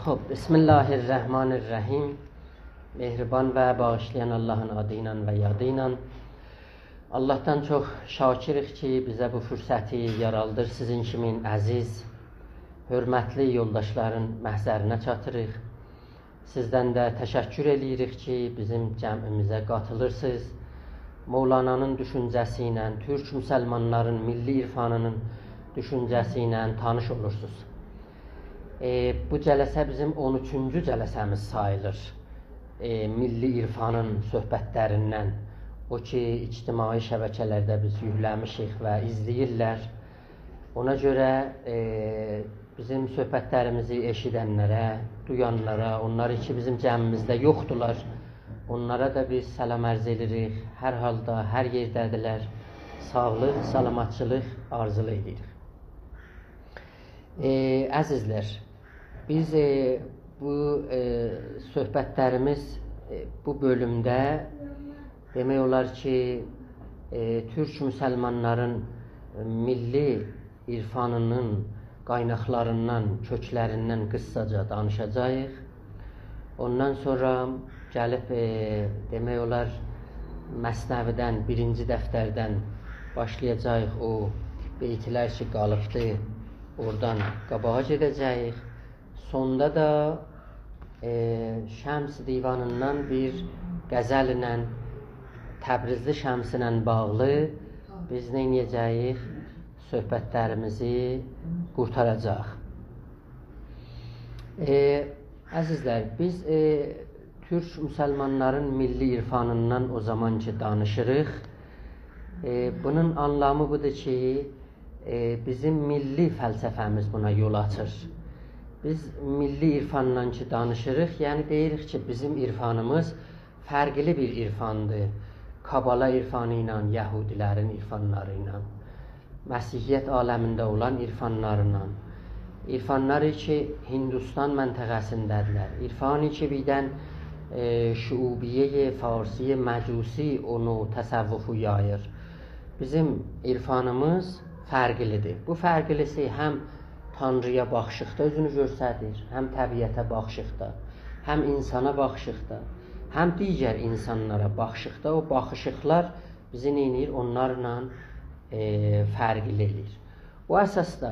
خب بسم الله الرحمن الرحیم. mehriban və bağışlayan Allahın adı ilə və yadı ilə Allahdan çox şakirik ki, bizə bu fürsəti yaraldır. Sizin kimin əziz, hörmətli yoldaşların məhzərinə çatırıq. Sizdən də təşəkkür edirik ki, bizim cəmimizə qatılırsınız. Mevlana'nın düşüncəsi ilə, Türk müsəlmanların milli irfanının düşüncəsi ilə tanış olursunuz. Bu cələsə bizim 13-cü cələsəmiz sayılır. Milli irfanın söhbətlərindən. O ki, ictimai şəbəkələrdə biz yükləmişik və izləyirlər. Ona görə bizim söhbətlərimizi eşidənlərə, duyanlara, onlar ki bizim cəmimizdə yoxdular, onlara da biz salam ərz edirik. Hər halda, hər yerdədirlər. Sağlıq, salamatçılıq arzulu edirik. Əzizlər, biz bu söhbətlərimiz bu bölümdə demək olar ki, Türk müsəlmanların milli irfanının qaynaqlarından, köklərindən qıssaca danışacağıq. Ondan sonra gəlib demək olar Məsnəvidən, birinci dəftərdən başlayacağıq. O beytlər ki qalıbdı, oradan qabağa gedəcəyik. Sonda da Şəms divanından bir qəzəl ilə, Təbrizli Şəms ilə bağlı biz nə edəcəyik? Söhbətlərimizi qurtaracaq. Əzizlər, biz Türk müsəlmanların milli irfanından o zaman ki danışırıq. Bunun anlamı budur ki, bizim milli fəlsəfəmiz buna yol açır. Biz milli irfandan ki danışırıq, yəni deyirik ki, bizim irfanımız fərqli bir irfandır. Kabala irfanı ilə, Yəhudilərin irfanları ilə, Məsihiyyət aləmində olan irfanlarla, irfanları ki Hindistan məntəqəsindədirlər, irfanı ki birdən şuubiyyə, farsi, məcusi onu təsəvvüfü yayır. Bizim irfanımız fərqlidir. Bu fərqlisi həm Tanrıya baxışıqda özünü göstərir, həm təbiətə baxışıqda, həm insana baxışıqda, həm digər insanlara baxışıqda. O baxışıqlar bizi neyinir? Onlarla fərqli edir. O əsasda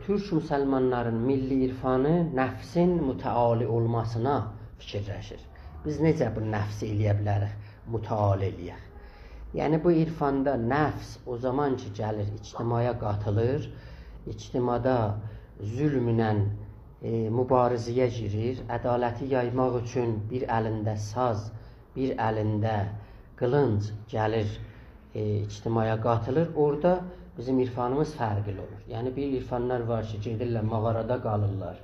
Türk müsəlmanların milli irfanı nəfsin mütəali olmasına fikirləşir. Biz necə bu nəfsi eləyə bilərik, mütəali eləyək? Yəni bu irfanda nəfs o zaman ki gəlir, ictimaya qatılır, ictimada zülmlə mübarizəyə girir, ədaləti yaymaq üçün bir əlində saz, bir əlində qılınc gəlir, ictimaya qatılır. Orada bizim irfanımız fərqli olur. Yəni bir irfanlar var ki, gedirlər, mağarada qalırlar,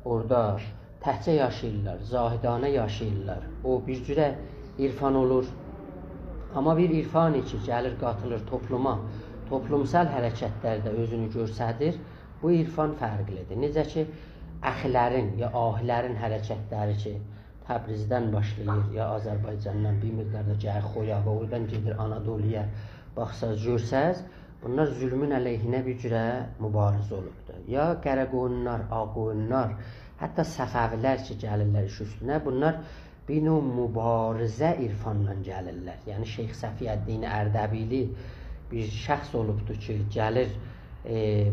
orada təhcə yaşayırlar, zahidanə yaşayırlar. O bir cürə irfan olur. Amma bir irfan ki gəlir, qatılır topluma, toplumsal hərəkətlərdə özünü göstərir, bu irfan fərqlidir. Necə ki, əxilərin ya ahilərin hərəkətləri ki, Təbrizdən başlayır, ya Azərbaycandan bir miqdarda gəlir Xoya və oradan gedir Anadoluya, baxsaz, görsəz, bunlar zülmün əleyhinə bir cürə mübarizə olubdur. Ya Qərəqoyunlar, Ağqoyunlar, hətta Səfəvilər ki, gəlirlər iş üstünə, bunlar bir növ mübarizə irfanla gəlirlər. Yəni Şeyx Səfiyyəddin Ərdəbili bir şəxs olubdur ki, gəlir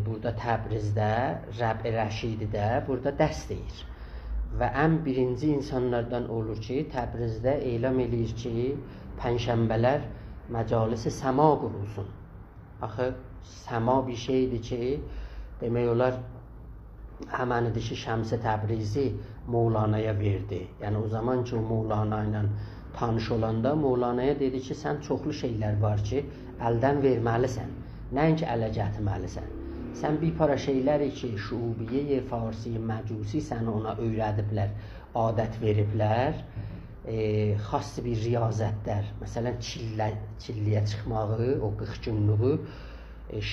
burada Təbrizdə, Rəb-i Rəşididə burada dəst deyir. Və ən birinci insanlardan olur ki, Təbrizdə elam eləyir ki, pənşənbələr məcalisi səma qurulsun. Axı, səma bir şeydir ki, demək olar, həmənidir ki, Şəms-i Təbrizi Mevlana'ya verdi. Yəni o zaman ki, o Mevlana ilə tanış olanda Mevlana'ya dedi ki, sən çoxlu şeylər var ki, əldən verməlisən, nəinki ələ gətirməlisən. Sən bir para şeyləri ki, şuubiyyə, farsi, məcusi səni ona öyrədiblər, adət veriblər, xas bir riyazətlər, məsələn, çilliyə çıxmağı, o 40 günlüğü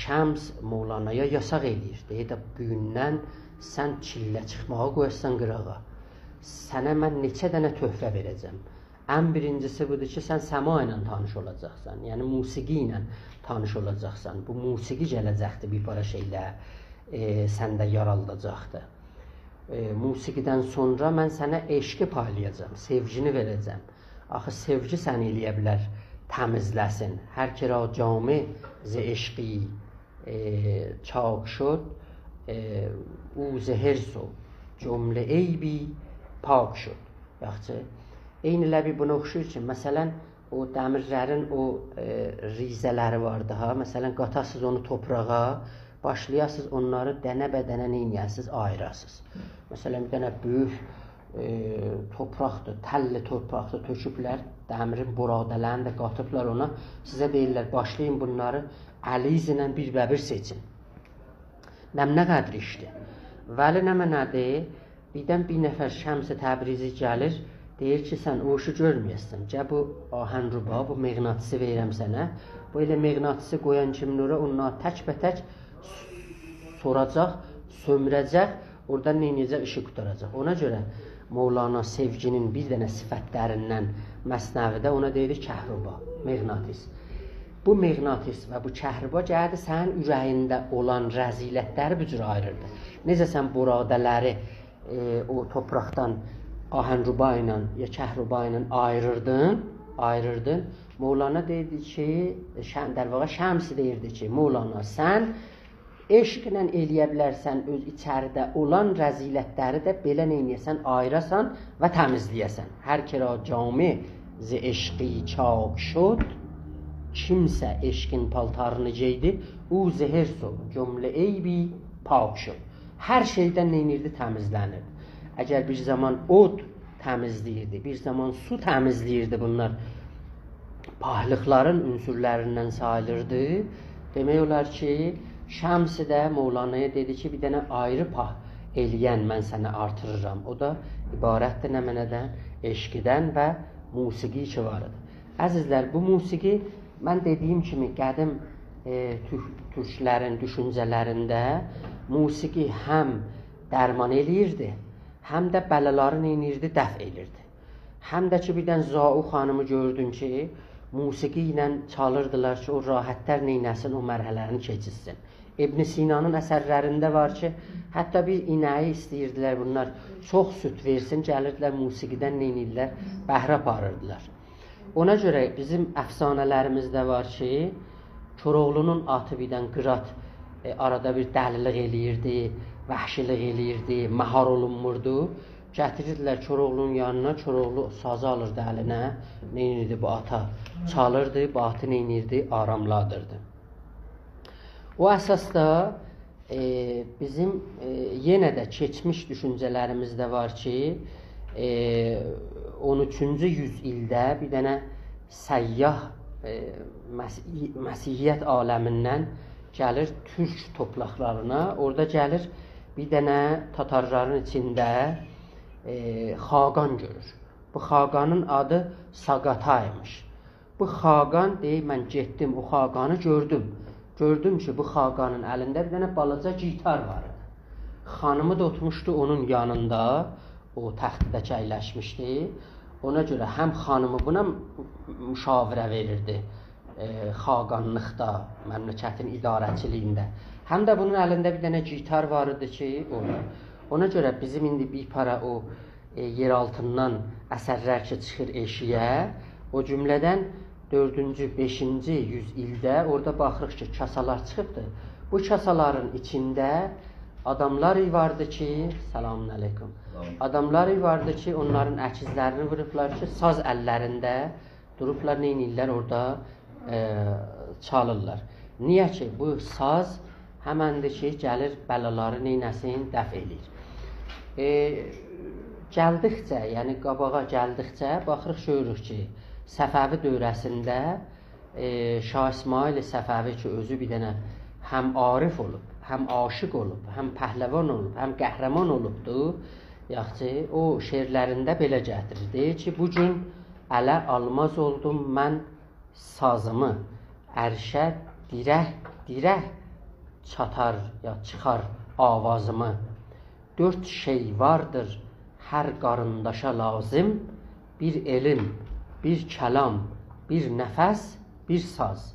Şəms Mevlana'ya yasaq eləyir. Deyir də, bugündən sən çillə çıxmağı qoyarsan qırağa. Sənə mən neçə dənə töhfə verəcəm. Ən birincisi budur ki, sən səma ilə tanış olacaqsan, yəni musiqi ilə tanış olacaqsan. Bu musiqi gələcəkdir, bir para şeylə səndə yaraldacaqdır. musiqiden sonra mən sənə eşqi paylayacağam, sevgini verəcəm. Axı sevgi səni eləyə bilər, təmizləsin. Hər kira cami ز eşqi çaq şud او ز حرص و cümlə eybi pak şud. Yaxşı, eynilə buna oxşuyur ki, məsələn, o dəmirlərin o rizələri vardı ha. Məsələn, qatasız onu toprağa, başlayasınız onları dənə-bədənə neynəyəsiniz, ayırasınız. Məsələn, bir dənə böyük topraqdır, təlli torpaqdır, töküblər, dəmirin buradələrini də qatıblar ona. Sizə deyirlər, başlayın bunları əliz ilə bir seçin. Nə qədər işdir. Vəli nədir? Birdən bir nəfər Şəms-i Təbrizi gəlir, deyir ki, sən o işi görməyəsən. Gəl bu ahənruba, bu mıqnatısı verirəm sənə. Bu elə mıqnatısı qoyan kimin ora, onunla tək-bətək soracaq, sömürəcək, oradan neynəyəcək, işi qutaracaq. Ona görə Mevlana sevginin bir dənə sifətlərindən Məsnəvidə ona deyilir kəhruba, mıqnatis. Bu mıqnatis və bu kəhruba gəldi sənin ürəyində olan rəzilətləri bu cür ayırırdı. Necə sən buradələri o topraqdan ahənruba ilə ya kəhruba ilə ayırırdın. Mevlana deyirdi ki, dərvaqa Şəmsi deyirdi ki, Mevlana sən eşqlə eləyə bilərsən öz içəridə olan rəzilətləri də belə neynəyəsən, ayırasan və təmizləyəsən. Hər kira cami ز eşqi çaq şud, kimsə eşqin paltarını geydi, o ز حرص و cümlə eybi pak şud. Hər şeydən neynirdi, təmizlənirdi. Əgər bir zaman od təmizləyirdi, bir zaman su təmizləyirdi, bunlar pahlıqların ünsürlərindən sayılırdı. Demək olar ki, Şəmsi də Mevlana'ya dedi ki, bir dənə ayrı pah eləyən mən sənə artırıram. O da ibarətdir nədən? Eşqidən və musiqi ki vardır. Əzizlər, bu musiqi, mən dediyim kimi, qədim türklərin düşüncələrində musiqi həm dərman eləyirdi, həm də bəlaları neynirdi, dəf elirdi. Həm də ki, birdən Zau xanımı gördün ki, musiqi ilə çalırdılar ki, o rahatlər neynəsin, o mərhələni keçilsin. İbn Sina'nın əsərlərində var ki, hətta bir inəyi istəyirdilər bunlar, çox süt versin, gəlirdilər musiqidən neynirlər, bəhrə aparırdılar. Ona görə bizim əfsanələrimizdə var ki, Koroğlunun atı birdən qırat arada bir dəlilik eləyirdi, vəhşilik eləyirdi, məhar olunmurdu. Gətirirdilər Koroğlunun yanına, Koroğlu sazı alırdı əlinə, neynirdi bu ata, çalırdı, bu atı neynirdi, aramladırdı. O əsasda bizim yenə də keçmiş düşüncələrimizdə var ki, 13-cü yüzildə bir dənə səyyah Məsihiyyət aləmindən gəlir türk toplaqlarına, orada gəlir bir dənə tatarların içində xaqan görür. Bu xaqanın adı Saqataymış. Bu xaqan deyir, mən getdim, o xaqanı gördüm. Gördüm ki, bu xaqanın əlində bir dənə balaca gitar var idi. Xanımı da oturmuşdu onun yanında, o təxtdə əyləşmişdi. Ona görə həm xanımı buna müşavirə verirdi xaqanlıqda, məmləkətin idarəçiliyində. Həm də bunun əlində bir dənə gitar var idi ki, ona görə bizim indi bir para o yer altından əsərlər ki çıxır eşiyə, o cümlədən 4-cü, 5-ci yüzildə orada baxırıq ki, kasalar çıxıbdır. Bu kasaların içində adamlar vardı ki, selamun aleyküm, adamlar vardı ki, onların əkizlərini vurublar ki, saz əllərində durublar, neynirlər orada çalırlar. Niyə ki, bu saz həməndir ki, gəlir bəlaları neynəsin, dəf eləyir. Gəldikcə, yəni qabağa gəldikcə, baxırıq, görürük ki, Səfəvi dövrəsində Şah İsmail Səfəvi ki, özü bir dənə həm arif olub, həm aşiq olub, həm pəhləvan olub, həm qəhrəman olubdur. Yaxşı, o şeirlərində belə gətirir. Deyir ki, bugün ələ almaz oldum mən sazımı, ərşə dirək çatar ya çıxar avazımı. 4 şey vardır hər qarındaşa lazım, bir elm, bir kəlam, bir nəfəs, bir saz.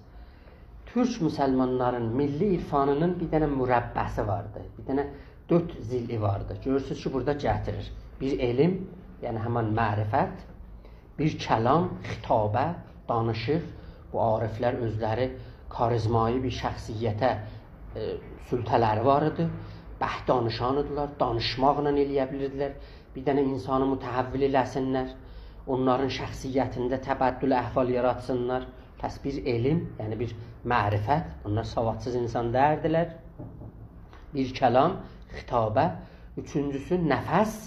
Türk müsəlmanların milli irfanının bir dənə mürəbbəsi vardı. Bir dənə 4 zili vardır. Görürsünüz ki, burada gətirir. Bir elm, yəni həman mərifət, bir kəlam, xitabə, danışıq. Bu ariflər özləri karizmai bir şəxsiyyətə sültələri var idi. Bəh danışanıdırlar, danışmaqla eləyə bilirdilər. Bir dənə insanı mütəhəvvil eləsinlər. Onların şəxsiyyətində təbəddül əhval yaratsınlar. Pəs bir elm, yəni bir mərifət, onlar savadsız insan dərdilər. Bir kəlam, xitabə. Üçüncüsü nəfəs.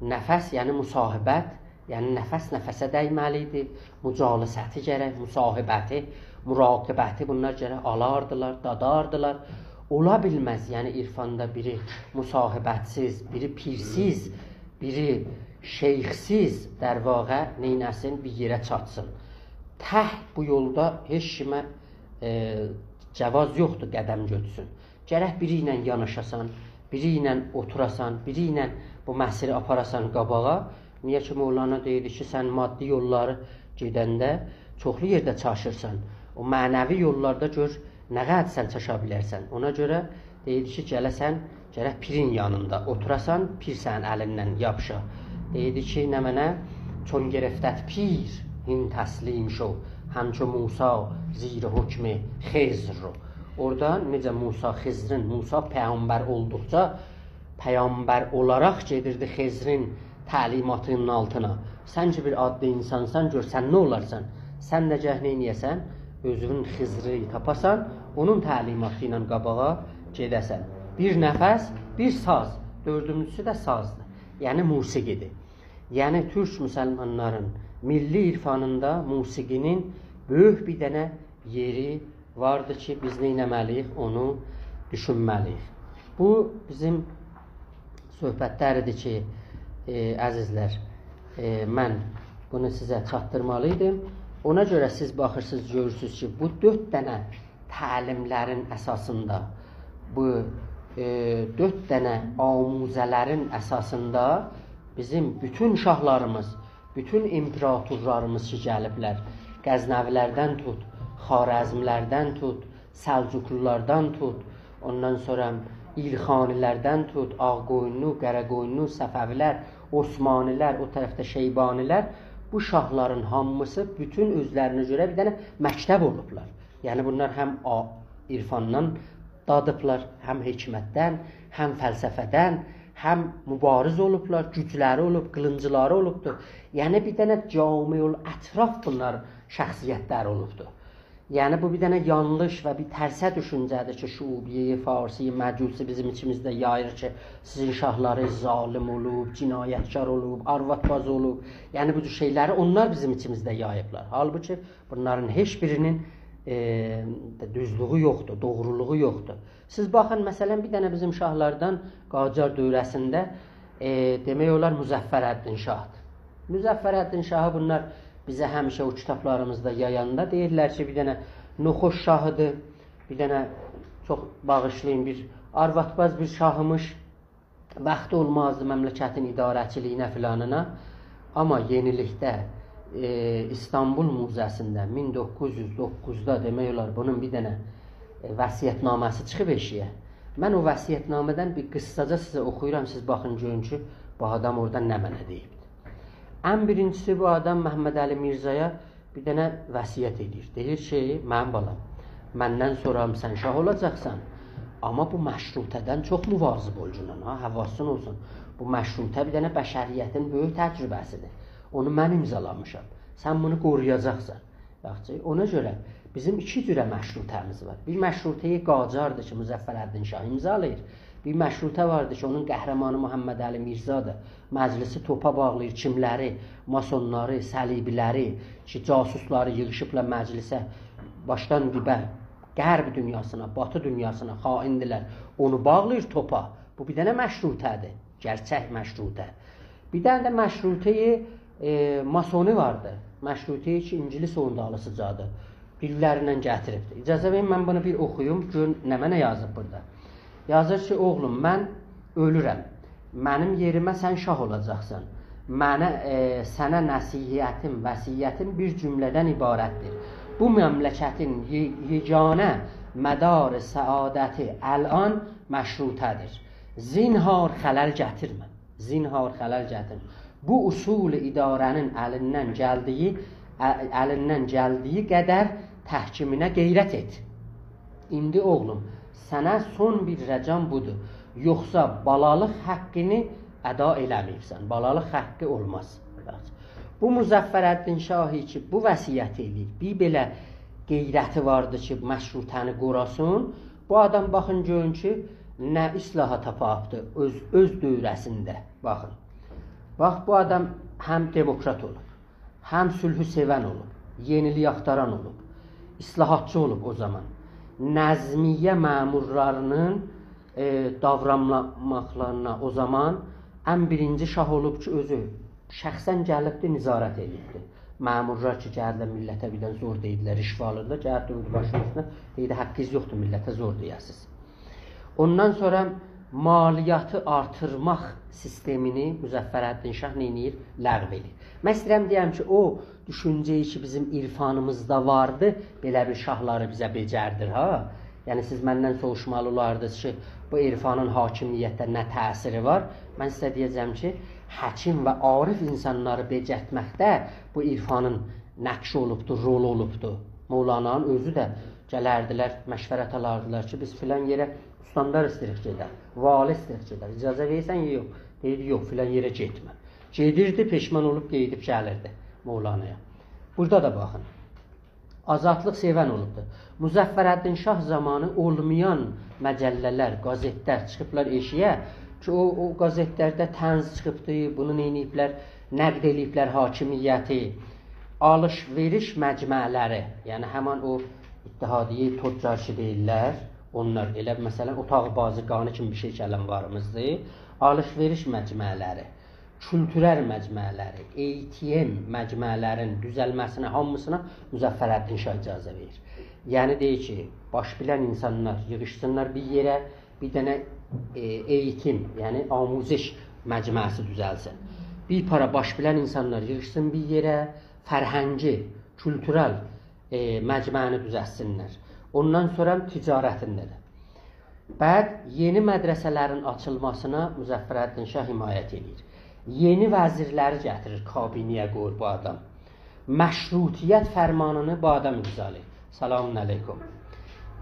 Nəfəs, yəni müsahibət. Yəni nəfəs nəfəsə dəyməlidir. Mücalisəti gərək, müsahibəti, muraqəbəti bunlar gərək alardılar, dadardılar. Ola bilməz, yəni irfanda biri müsahibətsiz, biri pirsiz, biri şeyxsiz der vaqa neynəsin, bir yerə çatsın. Bu yolda heç kimə cavaz yoxdur, qədəm götürsün. Gərək biri ilə yanaşasan, biri ilə oturasan, biri ilə bu məsiri aparasan qabağa. Niyə ki, Mevlana deyir ki, sən maddi yolları gedəndə çoxlu yerdə çaşırsan. O mənəvi yollarda gör, nə qədər sən çaşa bilərsən. Ona görə deyir ki, gərək pirin yanında oturasan, pir sənin əlindən yapışa. Deyir ki, nə mənə, çon gerəftət pir, hin təslim şo, həmçə Musa zir hükmü Xizr. Oradan necə Musa Xizrin, Musa peyğəmbər olduqca, peyğəmbər olaraq gedirdi Xizrin təlimatının altına. Sən ki bir adlı insansan, gör sən nə olarsan? Sən də cəhnəyniyəsən, özünün Xizri tapasan, onun təlimatı ilə qabağa gedəsən. Bir nəfəs, bir saz, dördüncüsü də sazdır. Yəni musiqidir. Yəni türk müsəlmanların milli irfanında musiqinin böyük bir dənə yeri vardır ki, biz neynəməliyik, onu düşünməliyik. Bu bizim söhbətləridir ki, əzizlər, mən bunu sizə çatdırmalıydım. Ona görə siz baxırsınız, görürsünüz ki, bu 4 dənə təlimlərin əsasında, bu 4 dənə amuzələrin əsasında bizim bütün şahlarımız, bütün imperatorlarımız ki, gəliblər, Qəznəvilərdən tut, Xarəzmlərdən tut, Səlcuqlulardan tut, ondan sonra İlxanilərdən tut, Ağqoyunlu, Qərəqoyunlu, Səfəvilər, Osmanilər, o tərəfdə Şeybanilər, bu şahların hamısı bütün özlərinə görə bir dənə məktəb olublar. Yəni bunlar həm irfandan dadıblar, həm hikmətdən, həm fəlsəfədən, həm mübariz olublar, gücləri olub, qılıncıları olubdur. Yəni bir dənə camiül ətraf bunlar şəxsiyyətlər olubdur. Yəni bu bir dənə yanlış və bir tərsə düşüncədir ki, Şubiyə, Farsi, Məcusi bizim içimizdə yayır ki, sizin şahları zalim olub, cinayətkar olub, arvatbaz olub. Yəni bu cür şeyləri onlar bizim içimizdə yayıblar. Halbuki bunların heç birinin düzlüğü yoxdur, doğruluğu yoxdur. Siz baxın, məsələn, bir dənə bizim şahlardan Qacar dövrəsində demək olar Müzəffərəddin şahdır. Müzəffərəddin şahı bunlar bizə həmişə o kitablarımızda yayanda deyirlər ki, bir dənə Nuxuş şahıdır, bir dənə çox bağışlayın, bir arvatbaz bir şahımış, vaxtı olmazdı məmləkətin idarəçiliyinə filanına. Amma yenilikdə İstanbul Müzəsində 1909-da demək olar bunun bir dənə vəsiyyətnaməsi çıxıb eşiyə. Mən o vəsiyyətnamədən bir qıssaca sizə oxuyuram, siz baxın görün ki, bu adam orada nə mənə deyibdir. Ən birincisi bu adam Məhəmməd Əli Mirzaya bir dənə vəsiyyət edir. Deyir ki, mənim balam, məndən sonra sən şah olacaqsan, amma bu məşrutədən çox müvazib olcunan, həvasın olsun. Bu məşrutə bir dənə bəşəriyyətin böyük təcrübəsidir. Onu mən imzalamışam. Sən bunu qoruyacaqsan. Ona görə bizim 2 cürə məşrutəmiz var. Bir məşrutəyi Qacardır ki, Müzəffərəddin şah imzalayır. Bir məşrutə vardır ki, onun qəhrəmanı Məhəmməd Əli Mirzadır. Məclisi topa bağlayır, kimləri, masonları, səlibiləri, ki, casusları yığışıbla məclisə başdan dibə, qərb dünyasına, batı dünyasına xaindilər. Onu bağlayır topa. Bu bir dənə məşrutədir, gerçək məşrutə. Bir dənə də məşrutəyi masoni vardır. Məşrutəyi ki, İngilis ondalısıcadır. Dillərindən gətiribdir. İcazə verin, mən bunu bir oxuyum, görün nə mənə yazıb burada. Yazır ki, oğlum, mən ölürəm. Mənim yerimə sən şah olacaqsan. Sənə nəsihiyyətim, vəsiyyətim bir cümlədən ibarətdir. Bu məmləkətin yeganə mədar səadəti əlan məşrutədir. zinhar xələl gətirmə. Zinhar xələl gətirmə. Bu usul idarənin əlindən gəldiyi qədər təhkiminə qeyrət et. İndi oğlum, sənə son bir rəcam budur. Yoxsa balalıq haqqını əda eləməyibsən. Balalıq haqqı olmaz. Bu Müzəffərəddin Şahı ki, bu vəsiyyət edir. Bir belə qeyrəti vardı ki, məşrutəni qorasın. Bu adam baxın görün ki, nə islahat tapabdı öz dövrəsində. Baxın. Bax, bu adam həm demokrat olub, həm sülhü sevən olub, yenilik axtaran olub, islahatçı olub o zaman. Nəzmiyyə məmurlarının davranmaqlarına o zaman ən birinci şah olub ki, özü şəxsən gəlibdi, nizarət edibdi. Məmurlar ki, gəlirlər millətə birdən zor deyirlər, rişvə alırlar, gəlib durdu başının üstünə, deyir, haqqınız yoxdur, millətə zor deyəsiniz. Ondan sonra maliyyatı artırmaq sistemini Müzəffərəddin Şah neyinir? Ləğv edir. Mən istəyirəm deyəm ki, o düşüncəyi ki, bizim irfanımızda vardı, belə bir şahları bizə becərdir, ha? Yəni, siz məndən soruşmalı olardınız ki, bu irfanın hakimiyyətdə nə təsiri var? Mən sizə deyəcəm ki, həkim və arif insanları becərtməkdə bu irfanın nəqşi olubdur, rolu olubdur. Mevlana'nın özü də gələrdilər, məşvərət alardılar ki, biz filan yerə ustandar istəyirik gedər, vali istəyirik gedər, icazə verirsən ya yox, deyir, yox, filan yerə getmə. Gedirdi, peşman olub, qeydib gəlirdi Mevlana'ya. Burada da baxın, azadlıq sevən olubdur. Müzəffərəddin Şah zamanı olmayan məcəllələr, qazetlər çıxıblar eşiyə ki, o qazetlərdə tənz çıxıbdır, bunu neyniyiblər, nəqd eləyiblər hakimiyyəti, alış-veriş məcmələri, yəni həman o İttihadiyyə Toccarçı deyirlər, onlar elə məsələn otaq bazı qanı kimi bir şey gələn varımızdır, alış-veriş məcmələri, kültürel məcmələri, ATM məcmələrin düzəlməsinə, hamısına Müzəffərəddin Şah icazə verir. Yəni deyir ki, baş bilən insanlar yığışsınlar bir yerə, bir dənə eğitim, yəni amuziş məcməsi düzəlsin. Bir para baş bilən insanlar yığışsın bir yerə, fərhəngi, kültürel məcməni düzəlsinlər. Ondan sonra ticarətində də. Bəd, yeni mədrəsələrin açılmasına Müzəffərəddin Şah himayət edir. Yeni vəzirləri gətirir, kabiniyə qoyur bu adam. Məşrutiyyət fərmanını bu adam imzalayır. Selamun əleykum.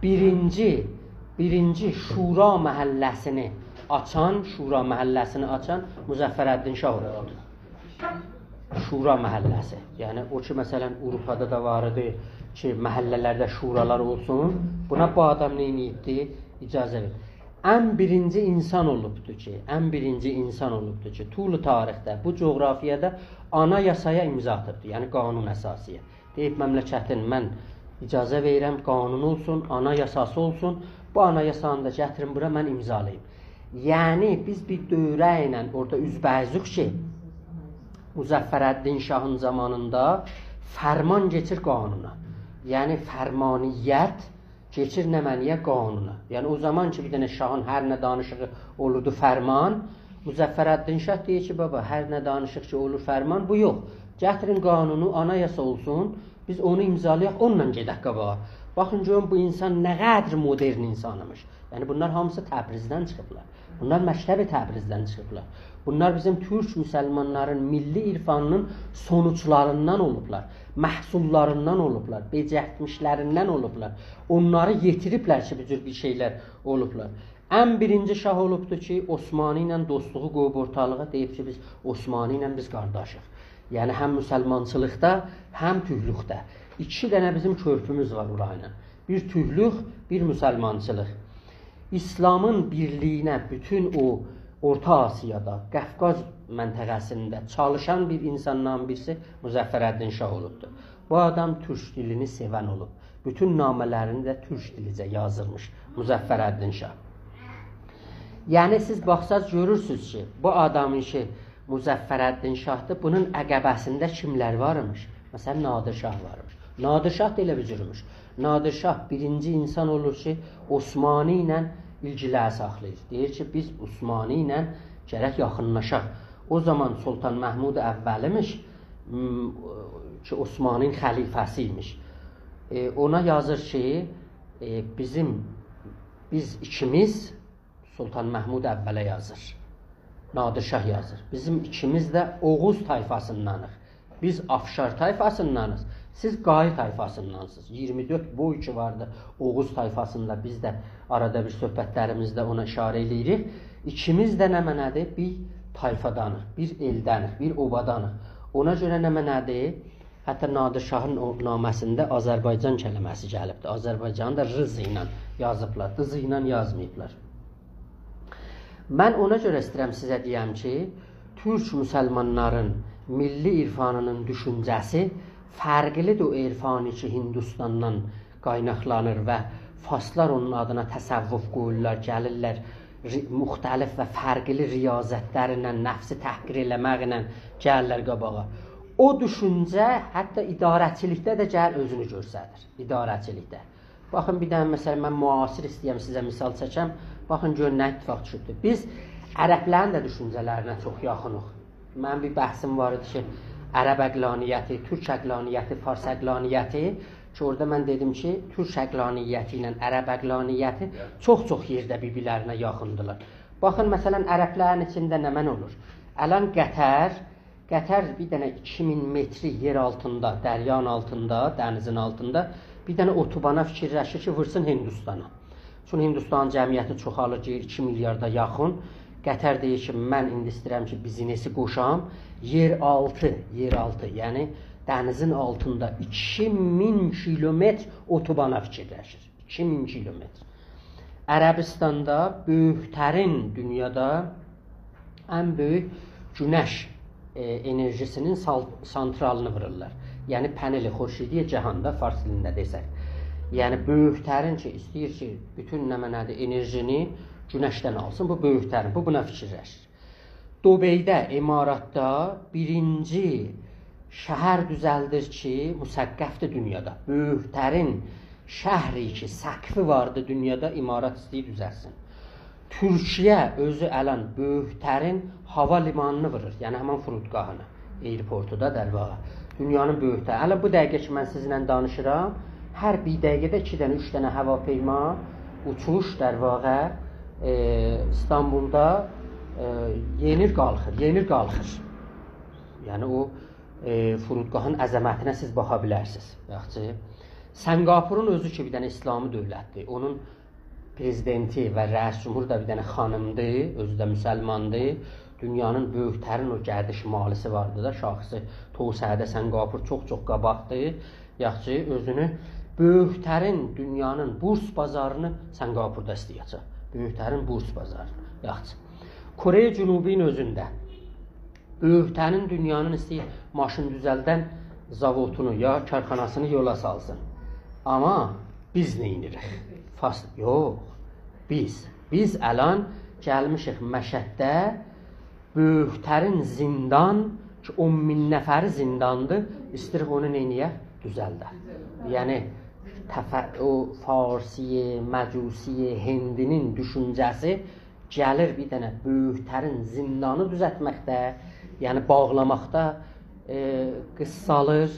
Birinci Şura məhəlləsini açan Müzəffərəddin Şah oldu. Şura məhəlləsi. Yəni o ki, məsələn, Avropada da var idi ki, məhəllələrdə şuralar olsun. Buna bu adam neyiniyibdi? İcazə verir. Ən birinci insan olubdur ki, tulu tarixdə, bu coğrafiyada ana yasaya imza atıbdır. Yəni qanun əsasiyə. Deyib məmləkətin, mən icazə verirəm, qanun olsun, ana yasası olsun. Bu ana yasanı da gətirin bura, mən imzalayayım. Yəni, biz bir dövrə ilə orada üzbəyizik ki, Müzəffərəddin Şahın zamanında fərman keçir qanuna. Yəni, fərmaniyyət keçir nəməniyə qanuna. Yəni, o zaman ki, bir dənə şahın hər nə danışığı olurdu fərman, Müzəffərəddin Şah deyir ki, baba, hər nə danışıq ki, olur fərman, bu yox. Gətirin qanunu, anayasa olsun, biz onu imzalayaq, onunla gedək qabağa. Baxın, görün, bu insan nə qədr modern insanımış. Yəni, bunlar hamısı Təbrizdən çıxıblar. Bunlar məktəbi Təbrizdən çıxıblar. Bunlar bizim türk müsəlmanların milli irfanının sonuçlarından olublar, məhsullarından olublar, becərtmişlərindən olublar. Onları yetiriblər ki, bu cür bir şeylər olublar. Ən birinci şah olubdur ki, Osmanlı ilə dostluğu qoyub ortalığa, deyib ki, biz Osmanlı ilə biz qardaşıq. Yəni, həm müsəlmançılıqda, həm tühlükdə. İki dənə bizim körpümüz var orayla. Bir tühlük, bir müsəlmançılıq. İslamın birliyinə bütün o Orta Asiyada, Qafqaz məntəqəsində çalışan bir insandan birisi Müzəffərəddin Şah olubdur. Bu adam türk dilini sevən olub. Bütün namələrini də türk dilicə yazılmış Müzəffərəddin Şah. Yəni siz baxsaz görürsünüz ki, bu adamın ki, Müzəffərəddin Şahdır, bunun əqəbəsində kimlər varmış? Məsələn, Nadir Şah varmış. Nadir Şah da elə bir cürmüş. Nadir Şah birinci insan olur ki, Osmanlı ilə ilgilər saxlayır. Deyir ki, biz Osmanlı ilə gərək yaxınlaşaq. O zaman Sultan Məhmud əvvəlimiş ki, Osmanlının xəlifəsiymiş. Ona yazır ki, biz ikimiz Sultan Məhmud əvvələ yazır. Nadir Şah yazır. Bizim ikimiz də Oğuz tayfasındanıq. Biz Afşar tayfasındanız. Siz Qayı tayfasındansınız. 24 boy ki vardı Oğuz tayfasında. Biz də arada bir söhbətlərimizdə ona işarə edirik. İkimiz də nə mənədir? Bir tayfadanıq, bir eldənıq, bir obadanıq. Ona görə nə mənədir? Hətta Nadir Şahın o naməsində Azərbaycan kəlməsi gəlibdir. Azərbaycanı da rız ilə yazıblar, dız ilə yazmayıblar. Mən ona görə istəyirəm sizə deyəm ki, Türk müsəlmanların milli irfanının düşüncəsi fərqlidir o irfanı ki, Hindistandan qaynaqlanır və faslar onun adına təsəvvüf qoyurlar, gəlirlər, müxtəlif və fərqli riyazətlərlə, nəfsi təhqir eləməklə gəlirlər qabağa. O düşüncə hətta idarəçilikdə də gəl özünü göstərir, idarəçilikdə. Baxın, bir dənə məsələn, mən müasir istəyəm sizə misal çəkəm. Baxın, görün, nə ittifaq düşübdür. Biz ərəblərin də düşüncələrinə çox yaxınıq. Mənim bir bəhsim var idi ki, ərəb əqlaniyyəti, türk əqlaniyyəti, fars əqlaniyyəti ki, orada mən dedim ki, türk əqlaniyyəti ilə ərəb əqlaniyyəti çox-çox yerdə bir-birlərinə yaxındılar. Baxın, məsələn, ərəblərin içində nə mən olur? Ələn Qətər bir dənə 2000 metri yer altında, dəryanın altında, dənizin altında bir dənə otobana fikirləşir ki, vursun Hindistana. Çünki Hindistan cəmiyyəti çoxalır, 2 milyarda yaxın. Qətər deyir ki, mən indi istəyirəm ki, bizinesi qoşam. Yer altı, yəni dənizin altında 2000 kilometr otobana fikirləşir. 2000 kilometr. Ərəbistanda böyüklərin dünyada ən böyük günəş enerjisinin santralını vururlar. Yəni paneli xurşidiyə cəhanda fars dilində desək. Yəni böyüklərin ki, istəyir ki, bütün nə mənədir enerjini günəşdən alsın, bu böyüklərin, bu buna fikirləşir. Dubeydə, İmaratda birinci şəhər düzəldir ki, müsəqqəfdir dünyada. Böyüklərin şəhri ki, səqfi vardı dünyada, İmarat istəyir düzəlsin. Türkiyə özü ələn böyüklərin hava limanını vurur, yəni həman Furudqahını, airportu da dərvağa. Dünyanın böyükləri. Hələ bu dəqiqə ki, mən sizinlə danışıram, hər bir dəqiqədə 2 dənə, 3 dənə hava peyma uçuş dərvağa İstanbulda yenir qalxır. Yəni o Furudqahın əzəmətinə siz baxa bilərsiniz. Yaxşı. Səngapurun özü ki, bir dənə İslami dövlətdir. Onun prezidenti və rəis cumhur da bir dənə xanımdır, özü də müsəlmandır. Dünyanın böyüklərin o gərdi şimalisi vardı da, şahısı Toğsədə Səngapur çox-çox qabaqdır. Yaxşı, özünü böyüklərin dünyanın burs bazarını Səngapurda istəyəcək. Böyüklərin burs bazarını. Yaxşı. Koreya Cünubinin özündə böyüklərin dünyanın istəyir maşın düzəldən zavodunu ya karxanasını yola salsın. Amma biz neyinirik? Yox, biz ələn gəlmişik Məşəddə böyüklərin zindan ki 10.000 nəfəri zindandır, istəyir onu neyniyək? Düzəldə. Yəni o Farsiyə, Məcusiyə, Hindinin düşüncəsi gəlir bir dənə böyüklərin zindanı düzəltməkdə, yəni bağlamaqda qıssalır.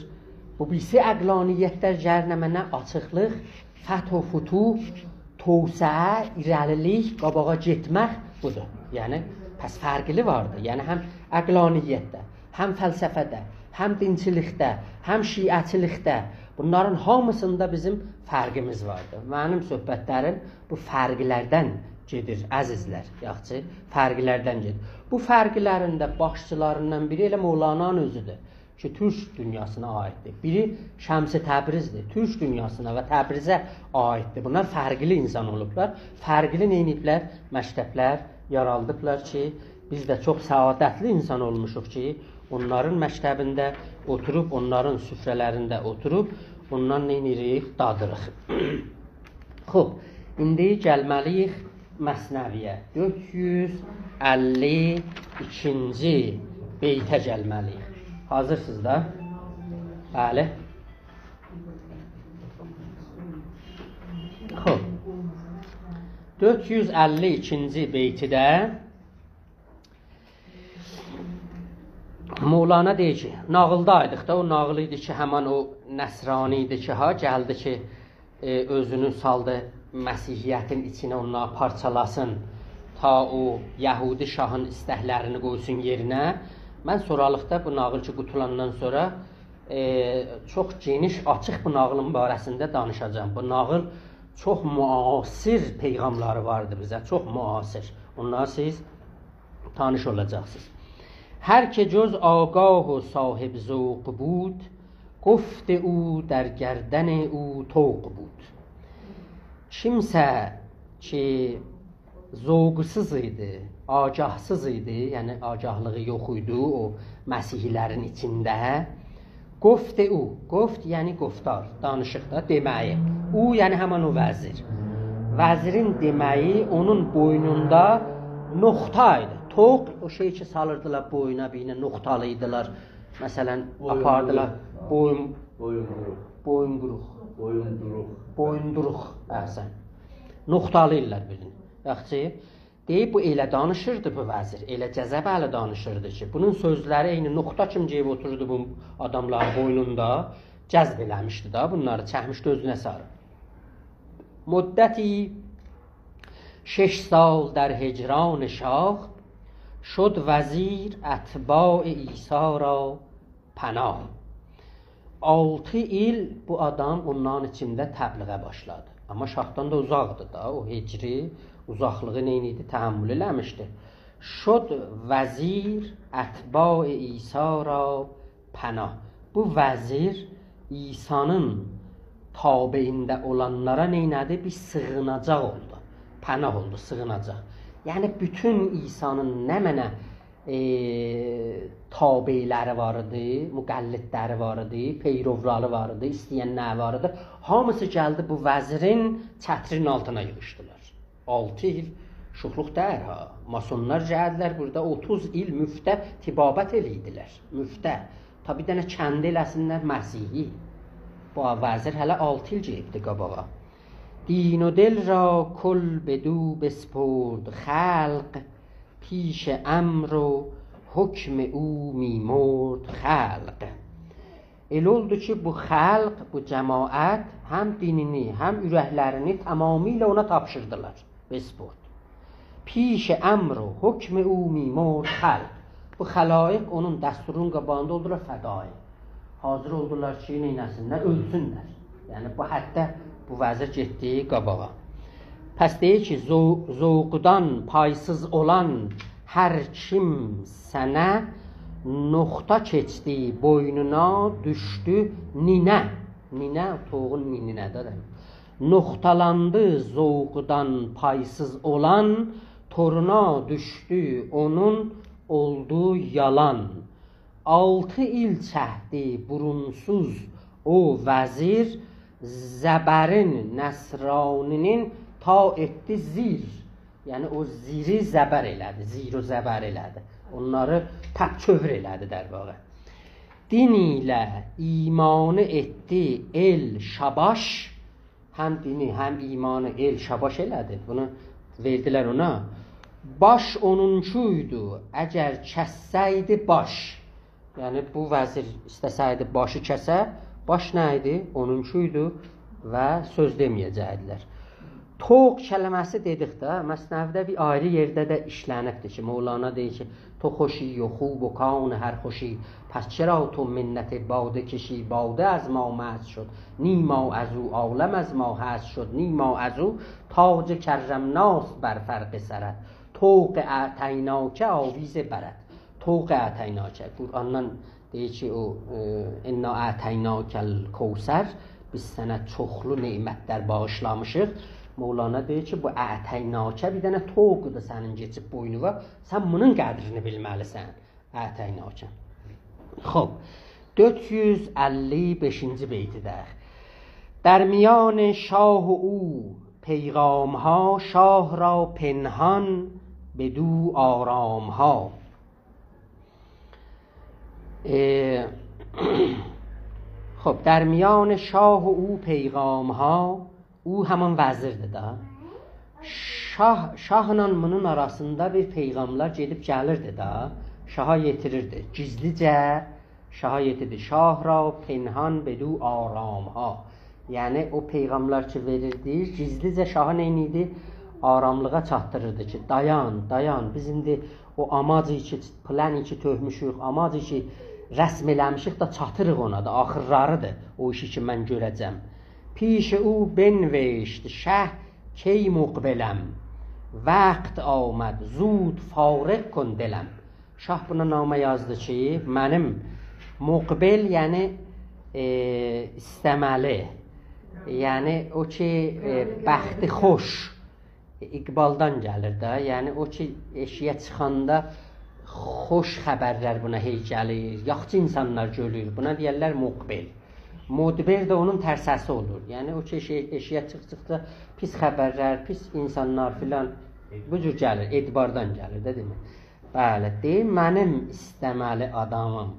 Bu birisi əqlaniyyətlər gəlnəmənə açıqlıq, fəth və futuh, toğsəə, irəlilik, qabağa getmək budur. Yəni, pəs fərqli vardır. Yəni, həm əqlaniyyətdə, həm fəlsəfədə, həm dinçilikdə, həm şiəçilikdə, bunların hamısında bizim fərqimiz vardır. Mənim söhbətlərim bu fərqlərdən gedir, əzizlər, yaxçı, fərqlərdən gedir. Bu fərqlərin də başçılarından biri elə Mövlananın özüdür ki, Türk dünyasına aiddir. Biri Şəms-i Təbrizdir, Türk dünyasına və Təbrizə aiddir. Bunlar fərqli insan olublar, fərqli neyniblər, məktəblər yaraldıblar ki, biz də çox səadətli insan olmuşuq ki, onların məktəbində oturub, onların süfrələrində oturub, ondan neynirik, dadırıq. Xoş, indi gəlməliyik Məsnəviyə. 452-ci beytə gəlməliyik. Hazırsınız da? Bəli. Xoş. 452-ci beytidə Mövlana deyir ki, nağıldaydık da, o nağıl idi ki, həman o nəsrani idi ki, gəldi ki, özünü saldı Məsihiyyətin içinə onları parçalasın, ta o Yəhudi şahın istəklərini qoysun yerinə. Mən sonralıqda bu nağıl ki qutulandan sonra çox geniş, açıq bu nağılın barəsində danışacağım. Bu nağıl çox müasir peyğamları vardı bizə, çox müasir. Onlara siz tanış olacaqsınız. Hər ki cöz ağah و صاحب ذوق بود گفت او در گردن او طوق بود. Kimsə ki zövqsüz idi, agahsız idi, yəni agahlığı yox idi o məsihlərin içində. Qoft o, qoft yəni qoftar, danışıqda deməyi. O yəni həmin o vəzir. Vəzirin deməyi onun boynunda nöqta idi. Toq o şey ki salırdılar boyuna, beyinə nöqtalıydılar. Məsələn, apardılar boyunduruq, əhsən. Nöqtalıyırlar birini. Yaxşı, deyib bu elə danışırdı bu vəzir, elə cəzəbəli danışırdı ki, bunun sözləri eyni nöqta kimi gəlib otururdu bu adamların boynunda, cəzb eləmişdi da, bunları çəkmişdi özünə sarı. Müddəti 6 سال در هجران شاه شد وزیر اتباع عیسی را پناه. 6 il bu adam onların içində təbliğə başladı. Amma şahdan da uzaqdı da, o hicri uzaqlığı neyniydi, təhəmmül eləmişdi. Şod vəzir ətba İsa ra pənah. Bu vəzir İsa'nın tabeində olanlara neynədi? Bir sığınacaq oldu. Pənah oldu, sığınacaq. Yəni bütün İsa'nın nə mənə tabeyləri var idi, müqəllidləri var idi, peyrovları var idi, istəyənlər var idi. Hamısı gəldi bu vəzirin çətrin altına yığışdılar. 6 il şuxluq dəyər ha. Masonlar gəldilər burada 30 il müftə tibabət eləydilər. Müftə. Tabi dənə kəndi eləsinlər Məsihi. Bu vəzir hələ 6 il gəlibdi qabağa. دین و دل را کل بدو بسپرد خلق پیش امر و حکم او میمرد خلق. El oldu ki bu xalq, bu cəmaət həm dinini, həm ürəklərini tamamilə ona tapşırdılar. Besport. Piş-i əmr و حکم او میمرد خلق. Bu xəlaiq onun dəsturun qabağında oldular fədai. Hazır oldular ki, neynəsinlər, ölsünlər. Yəni bu hətta bu vəzir getdi qabağa. Pəs deyir ki, zövqdan paysız olan hər kim sənə nöqta keçdi boynuna düşdü ninə. Ninə, toğun nininədir. Nöqtalandı zövqdan paysız olan toruna düşdü onun oldu yalan. 6 il çəkdi burunsuz o vəzir zəbərin, nəsraninin ta etdi zir. Yəni o ziri zəbər elədi, zir o zəbər elədi. Onları təpçövr elədi der vaqa. Din ilə imanı etdi el şabaş. Həm dini, həm imanı el şabaş elədi. Bunu verdilər ona. Baş onunkuydu, əgər kəssəydi baş. Yəni bu vəzir istəsəydi başı kəsə, baş nə idi? Onunkuydu və söz deməyəcəkdilər. Toq kəlməsi dedikdə, Məsnəvidə bir ayrı yerdə də işlənibdir ki, Mevlana deyir ki, تو خوشی و خوب و کان هر خوشی پس چرا تو منت باده کشی باده از ما مست شد نیما از او عالم از ما هست شد نیما از او تاج کرمناست بر فرق سرت طوق اعطیناک آویز برد طوق اعطیناک Qur'andan deyir ki o inna a'taynakal kevser biz sənə çoxlu nemətlər bağışlamışıq. Mevlana deyir ki, bu ətəynakə bir dənə toğudur sənin geçib boynuva. Sən bunun qədrini bilməlisən. Ətəynakə. Xob, 455-ci beytidək. در میان شاه و او پیغام ها شاه را پنهان بدو آرام ها. خب در میان شاه و او پیغام ها او haman vəzirdir da. Şahla bunun arasında bir peyğamlar gedib gəlirdi da. Şaha yetirirdi. Gizlicə şaha yetirdi. Şah ra penhan bedu aramha. Yəni o peyğamlar ki verirdi, gizlicə şaha neyniydi? aramlığa çatdırırdı ki, dayan, biz indi o amacı ki, plan ki töhmüşük, amacı ki rəsm eləmişik da çatırıq ona da, axırlarıdır o işi ki mən görəcəm. Piş o benveşt, şəh key muqbeləm, vaxt آمد زود فارغ کن دلم. Şah buna namə yazdı ki, mənim muqbel, yəni istəməli, yəni o ki bəxti xoş, iqbaldan gəlir də, yəni o ki eşiyə çıxanda xoş xəbərlər buna hey gəlir, yaxşı insanlar görür, buna deyərlər muqbel. Mudbir də onun tərsəsi olur, yəni o ki eşiyə çıxdıqda pis xəbərlər, pis insanlar filan bu cür gəlir, etibardan gəlir də demək. Bəli, deyim, mənim istəməli adamım.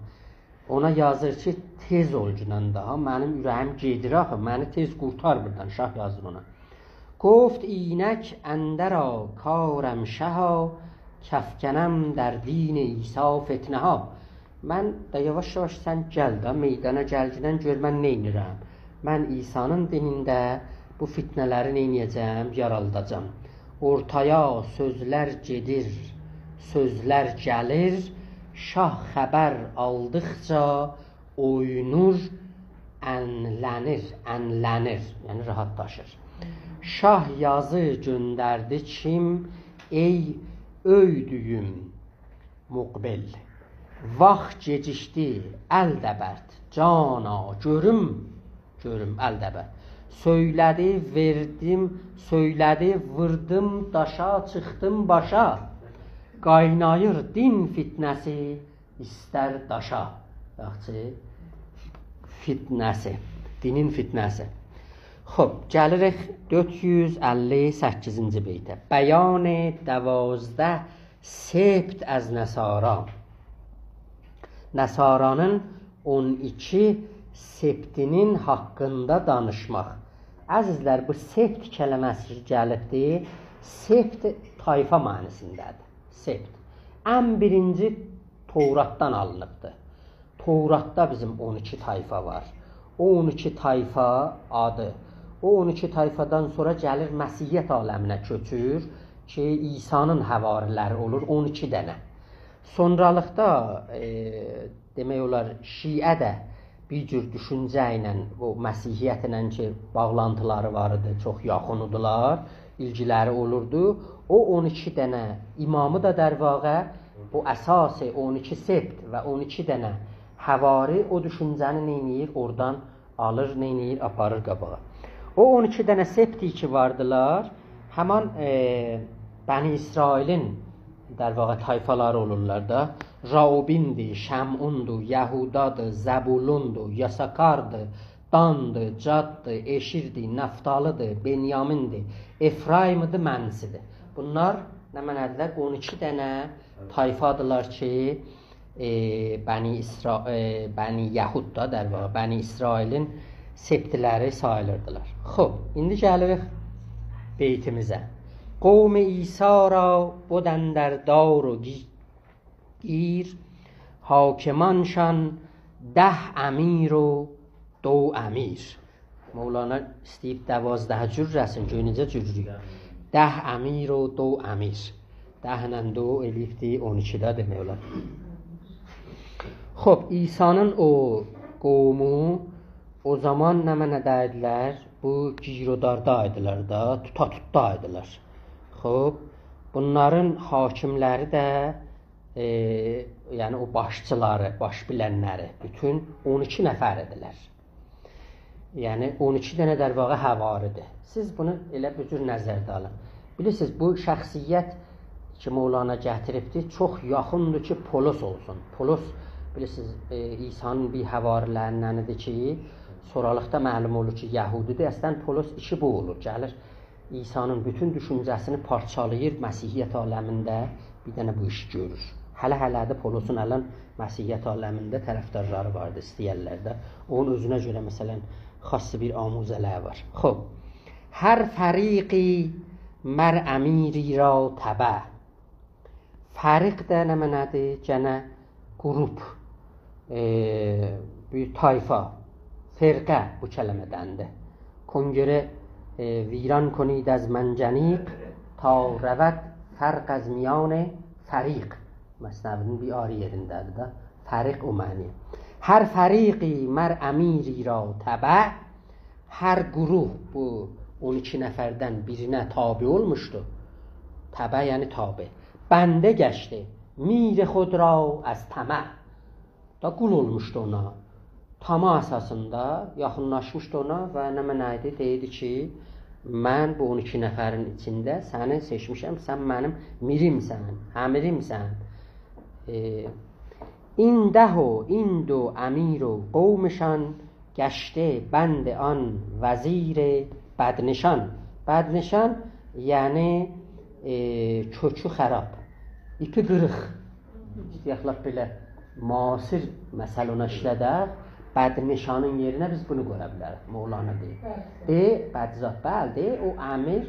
Ona yazır ki, tez ol gündən daha, mənim ürəyim gedir axı, məni tez qurtar buradan, şah yazır ona. Goft inək əndərə karəm şəha, kəfkənəm در دین İsa fitnəha. Mən də yavaş-yavaş sən gəl də, meydana gəlgidən gör mən neynirəm. Mən İsa'nın dinində bu fitnələri neynəyəcəm, yaraldacam. Ortaya sözlər gedir, sözlər gəlir, şah xəbər aldıqca oynur, ənlənir, yəni rahatlaşır. Şah yazı göndərdi kim, ey öydüyüm muqbil. Vaxt gecişdi, əl dəbərd, cana, görüm, əl dəbərd. Söylədi, verdim, söylədi, vırdım daşa, çıxdım başa. Qaynayır din fitnəsi, istər daşa. Yaxşı, fitnəsi, dinin fitnəsi. Xob, gəlirik 458-ci beytə. Bəyan 12 sebt az nəsara. Nəsaranın 12 septinin haqqında danışmaq. Əzizlər, bu sept kələməsi gəlibdir. Sept tayfa mənisindədir. Sept. Ən birinci Tevratdan alınıbdır. Tevratda bizim 12 tayfa var. O 12 tayfa adı. O 12 tayfadan sonra gəlir Məsihiyyət aləminə köçür ki, İsa'nın həvariləri olur 12 dənə. Sonralıqda demək olar Şiə də bir cür düşüncə ilə, o Məsihiyyət ilə ki, bağlantıları var idi, çox yaxındılar, ilgiləri olurdu. O 12 dənə imamı da dərvaqa, o əsası 12 sept və 12 dənə həvari o düşüncəni neyniyir, oradan alır, neyniyir, aparır qabağa. O 12 dənə septi ki vardılar, həman Bəni İsrailin dərvaqa tayfaları olurlar da. Raubindir, Şəmundur, Yəhudadır, Zəbulundur, Yəsakardır, Dandır, Caddır, Eşirdir, Nəftalıdır, Benyamindir, Efraimidir, Mənsidir. Bunlar nə mənədirlər? 12 dənə tayfadılar ki, Bəni Yəhud da dərvaqa, Bəni İsrailin septiləri sayılırdılar. Xob, indi gəlirik beytimizə. Qovm İsa را بودندر دار و گیر حاکمانشان 10 امیر و 2 امیر. مولانا istəyib 12 cür rəsm görünəcə cürrüyü. 10 امیر و 2 امیر. 10 ilə 2 elifdir, 12-də demək olar. Xob, İsa'nın o qovmu o zaman nə mənədəydilər? Bu girodarda da, tuta idilər. Xob, bunların hakimləri də, yəni o başçıları, baş bilənləri, bütün 12 nəfər idilər. Yəni 12 dənə dərvaqa həvaridir. Siz bunu elə bir cür nəzərdə alın. Bilirsiniz, bu şəxsiyyət ki, Mevlana gətiribdir, çox yaxındır ki, Polos olsun. Polos, bilirsiniz, İsa'nın bir həvarilərindəndir ki, sonralıqda məlum olur ki, Yəhudidir. Əslən, Polos işi bu olur, gəlir. İsa'nın bütün düşüncəsini parçalayır, Məsihiyyət aləmində bir dənə bu işi görür. Hələ-hələdə Polosun ələn Məsihiyyət aləmində tərəfdarları vardı, istəyərlər də. Onun özünə görə, məsələn, xassi bir amuzələr var. Xob, hər fəriqi mər əmiri ra təbə. Fəriq də nə mənədir? Gənə qrup, bir tayfa, firqə bu kələmədəndir. Kongre ویران کنید از منجنیق ta rəvət fərq az miyan fəriq. Məsnəvinin bir ayrı yerindədir da. Fəriq o məni. Hər fəriqi mər əmiri ra təbə, hər quruh bu 12 nəfərdən birinə tabi olmuşdu. Təbə yəni tabi. Bəndə gəşdi. Mir xud ra az təmə. Da qul olmuşdu ona. Tamə əsasında yaxınlaşmışdı ona və nə mənaydı? Deyirdi ki, mən bu 12 nəfərin içində səni seçmişəm, sən mənim mirimsən, əmirimsən. İndəhu, indu əmiru qovmuşan, gəşdi bənd an vəzir bədnişan. Bədnişan yəni kökü xərab, ipi qırıq. İstəyəxlab belə müasir məsəluna işlədək, bədnişanın yerinə biz bunu görə bilərik. Mevlana deyir. Bədzat bəldir, o əmir,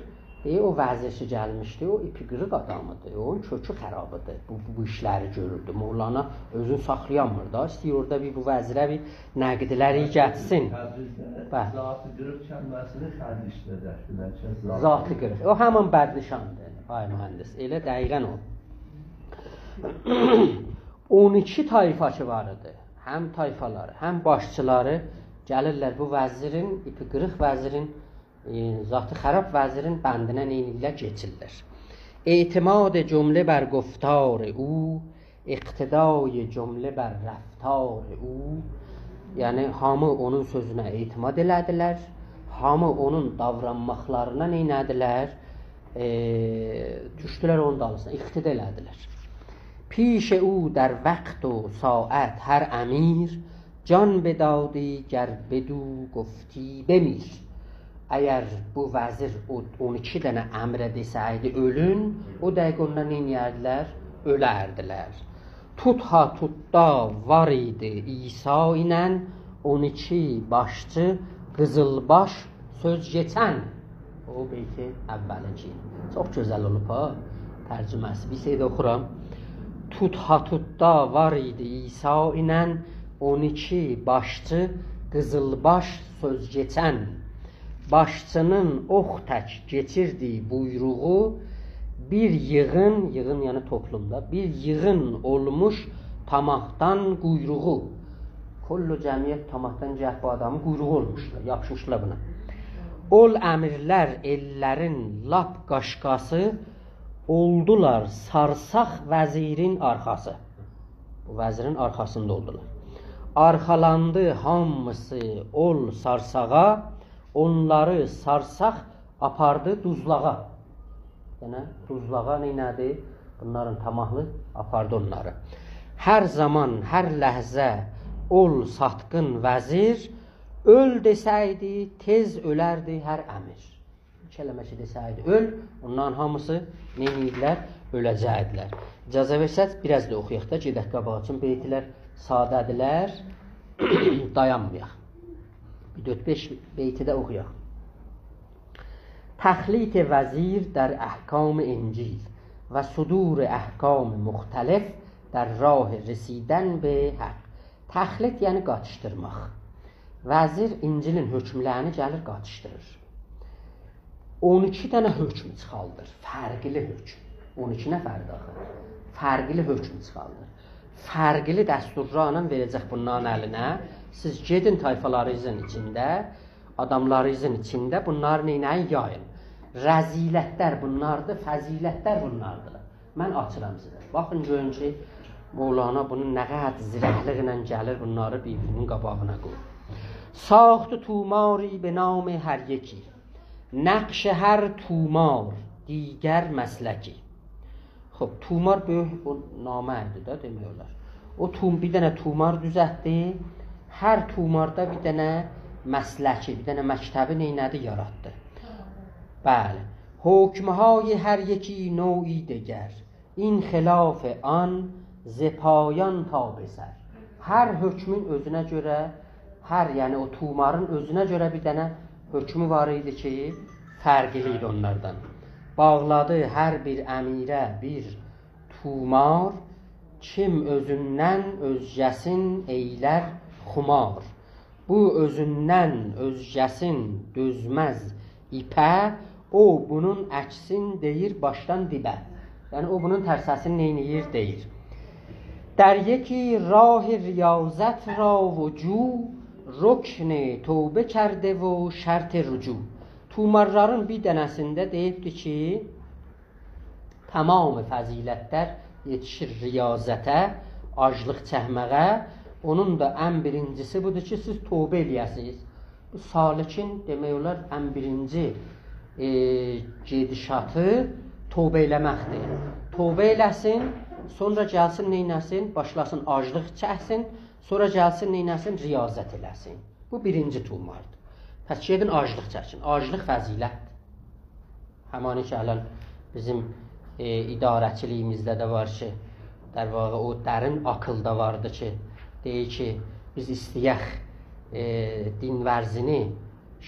o vəzirçi gəlmişdi, o ipi qırıq adamıdır, o kökü xərabıdır. Bu işləri görürdü. Mevlana özünü saxlayanmır da, istəyir orada bu vəzirə bir nəqdləri gəlsin. Zatı qırıq kəlməsini xərd işlədək. Zatı qırıq. O həmin bədnişandır. Ay mühəndis, elə dəqiqən o. 12 tayfaçı var idi. Həm tayfaları, həm başçıları gəlirlər bu vəzirin, ipi qırıq vəzirin, zatı xərab vəzirin bəndinə neynirlər, geçirlər. اعتماد جمله بر گفتار او، اقتدای جمله بر رفتار او. Yəni hamı onun sözünə etimad elədilər, hamı onun davranmaqlarına neynədilər, düşdülər onun dalısına, iqtida elədilər. پیش او در وقت و ساعت هر امیر جان بدادی گر بدو گفتی بمیر. Əgər bu vəzir 12 dənə əmrə desəydi ölün, o dəqiq ondan neyniyərdilər? Ölərdilər. Tutha tutda var idi İsa ilə 12 başçı qızılbaş söz geçən. O beyti əvvəlinci. Çox gözəl olub ha, tərcüməsi. Bir şey də oxuram. Tutha tutda var idi İsa ilə 12 başçı qızılbaş söz geçən. Başçının ox tək geçirdiyi buyruğu bir yığın yəni toplumda, bir yığın olmuş tamahdan quyruğu. Kollu cəmiyyət tamahdan cəhb adamın quyruğu olmuşlar, yapışmışlar buna. Ol əmirlər ellərin lap qaşqası, oldular sarsaq vəzirin arxası. Bu vəzirin arxasında oldular. Arxalandı hamısı ol sarsağa, onları sarsaq apardı duzlağa. Yəni duzlağa neynədir? Bunların tamahlı apardı onları. Hər zaman, hər ləhzə ol satqın vəzir, öl desəydi tez ölərdi hər əmir. Kələməsi desəydi öl, onların hamısı neynirlər? Öləcəkdilər. İcazə versəz, biraz da oxuyaq da, gedək qabağa üçün beytlər sadədirlər, dayanmayaq. 4-5 beyti də oxuyaq. Təxlit vəzir در احکام انجیل و صدور احکام مختلف در راه رسیدن به حق. Təxlit yəni qatışdırmaq. Vəzir İncilin hökmlərini gəlir qatışdırır. 12 dənə hökm çıxaldır, fərqli hökm. 12 nəfərdir axı. Fərqli hökm çıxaldır. Fərqli dəsturlarla verəcək bunların əlinə. Siz gedin tayfalarınızın içində, adamlarınızın içində bunları neynəyin yayın. Rəzilətlər bunlardır, fəzilətlər bunlardır. Mən açıram sizə. Baxın görün ki, Mevlana bunun nə qədər zirəhliğlə gəlir, bunları bir-birinin qabağına qoyur. Saxtı tumari be nam hər yeki, nəqş hər tumar, digər məsləki. Xob, tumar böyük o namə idi də demək olar. O bir dənə tumar düzətdi, hər tumarda bir dənə məsləki, bir dənə məktəbi neynədi, yaratdı. Bəli. Hükmهای hər yeki növ'i digər, in xilaf an zepayan tabesər. Hər hökmün özünə görə, hər yəni o tumarın özünə görə bir dənə hökmü var idi ki, fərqli idi onlardan. Bağladı hər bir əmirə bir tumar, kim özündən özgəsin eylər xumar. Bu özündən özgəsin dözməz ipə, O bunun əksin deyir başdan dibə. Yəni o bunun tərsəsini neyniyir deyir. در یکی راه ریاضت را وجو رکن توبه کرده و şərt rücu. Tumarların bir dənəsində deyibdir ki, tamam fəzilətlər yetişir riyazətə, aclıq çəkməyə. Onun da ən birincisi budur ki, siz tövbə eləyəsiniz. Bu salikin demək olar ən birinci gedişatı tövbə eləməkdir. Tövbə eləsin, sonra gəlsin neynəsin, başlasın aclıq çəksin, sonra gəlsin neynəsin, riyazət eləsin. Bu birinci tumardır. Pəs gedin aclıq çəkin. Aclıq fəzilətdir. Həmani ki, ələn bizim idarəçiliyimizdə də var ki, der vaqa o dərin akılda vardı ki, deyir ki, biz istəyək din vərzini,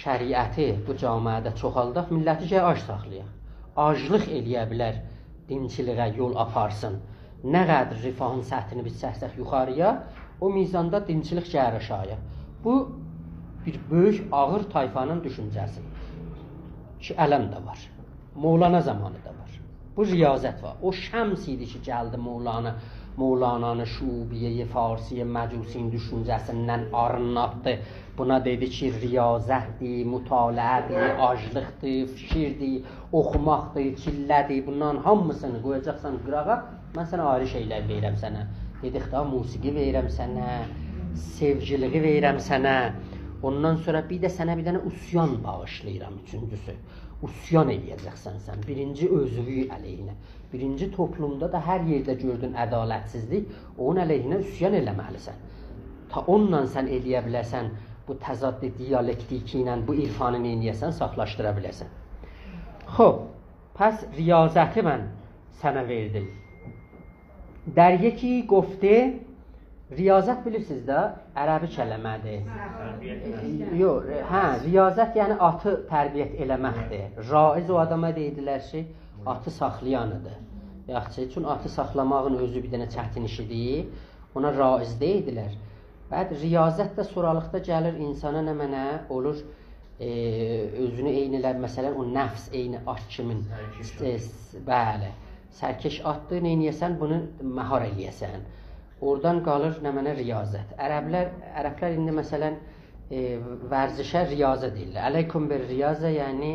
şəriəti bu camiədə çoxaldaq, milləti gəl ac saxlayaq. Aclıq eləyə bilər, dinçiliğə yol aparsın. Nə qədər rifahın səthini biz çəksək yuxarıya, o mizanda dinçilik gəlir aşağıya. Bu bir böyük ağır tayfanın düşüncəsi ki, ələm də var. Mevlana zamanı da var. Bu riyazət var. O şəms idi ki, gəldi Mevlana'nın şubiyə-i farsiyə məcusinin düşüncəsindən arınlatdı. Buna dedi ki, riyazətdir, mütaliədir, aclıqdır, fikirdir, oxumaqdır, çillədir. Bunların hamısını qoyacaqsan qırağa, mən sənə ayrı şeylər verirəm sənə. Dedik da, musiqi verirəm sənə, sevgiliği verirəm sənə. Ondan sonra bir də sənə bir dənə üsyan bağışlayıram, üçüncüsü. Üsyan eləyəcəksən sən, birinci özüvü əleyhinə. Birinci toplumda da hər yerdə gördün ədalətsizlik, onun əleyhinə üsyan eləməlisən. Ta onunla sən eləyə bilərsən, bu təzadlı diyalektiki ilə bu irfanı neyniyəsən, saxlaşdıra bilərsən. Xob, pəs riyazəti mən sənə verdim. Der yeki gofte, riyazət bilirsiniz də, ərəbi kələmədir. Yox, riyazət yəni atı tərbiyyət eləməkdir. Raiz o adama deyidilər ki, atı saxlayanıdır. Yaxşı, çünki atı saxlamağın özü bir dənə çətin işidir, ona raiz deyidilər. Bəd riyazət də soralıqda gəlir insana nə mənə olur, özünü eynilər, məsələn, o nəfs eyni at kimin, bəli, sərkeş atdır, neyniyəsən, bunu məhar eləyəsən. Oradan qalır nə mənə riyazət. Ərəblər indi məsələn, vərzişə riyazə deyirlər. Əleykum bir riyazə, yəni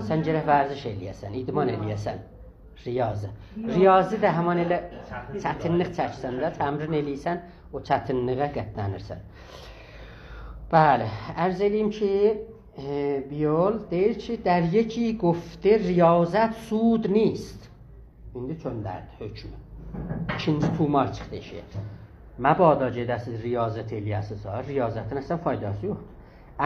sən gərək vərziş eləyəsən, idman eləyəsən. Riyazə. Riyazi də həman elə çətinlik çəksən də, təmrin eləysən, o çətinliğə qətlənirsən. Bəli, ərz eləyim ki, Biyol deyir ki, der yeki gofte riyazət sud nist. İndi göndərdi hökmü. İkinci tumar çıxdı eşiyə. Məbada gedəsiz riyazət eləyəsiz, riyazətin əsən faydası yoxdur.